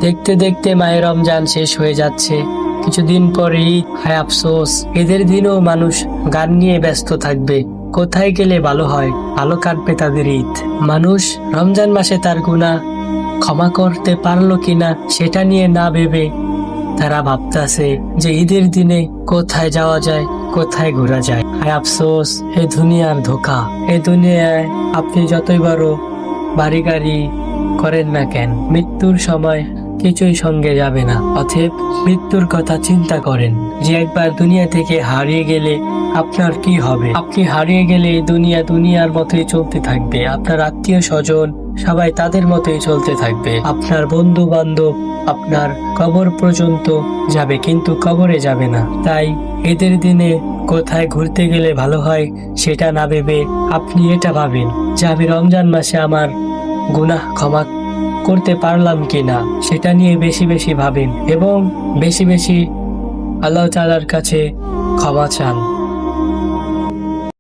দেখতে দেখতে মাহে রমজান শেষ হয়ে যাচ্ছে। কিছুদিন পর ঈদ। হায় আফসোস, ঈদের দিনও মানুষ গান নিয়ে ব্যস্ত থাকবে। কোথায় গেলে ভালো হয়, ভালো কাটবে তাদের ঈদ। মানুষ রমজান মাসে তার গুনাহ ক্ষমা করতে পারলো কিনা সেটা নিয়ে না ভেবে তারা ভাবতেছে যে ঈদের দিনে কোথায় যাওয়া যায়, কোথায় ঘোরা যায়। হায় আফসোস, এই দুনিয়ার ধোঁকা। এই দুনিয়ায় আপনি যতই বড় বাড়ি গাড়ি করেন না কেন, মৃত্যুর সময় কিছুই সঙ্গে যাবে না। অতএব মৃত্যুর কথা চিন্তা করেন যে একবার দুনিয়া থেকে হারিয়ে গেলে আপনার কি হবে। আপনি হারিয়ে গেলে এই দুনিয়া দুনিয়ার মতোই চলতে থাকবে। আপনার আত্মীয় স্বজন সবাই তাদের মতোই চলতে থাকবে। আপনার বন্ধু বান্ধব আপনার কবর পর্যন্ত যাবে, কিন্তু কবরে যাবে না। তাই ঈদের দিনে কোথায় ঘুরতে গেলে ভালো হয় সেটা না ভেবে আপনি এটা ভাবেন যে আমি রমজান মাসে আমার গুনাহ ক্ষমা করতে পারলাম কিনা সেটা নিয়ে বেশি বেশি ভাবেন এবং বেশি বেশি আল্লাহ তাআলার কাছে ক্ষমা চান।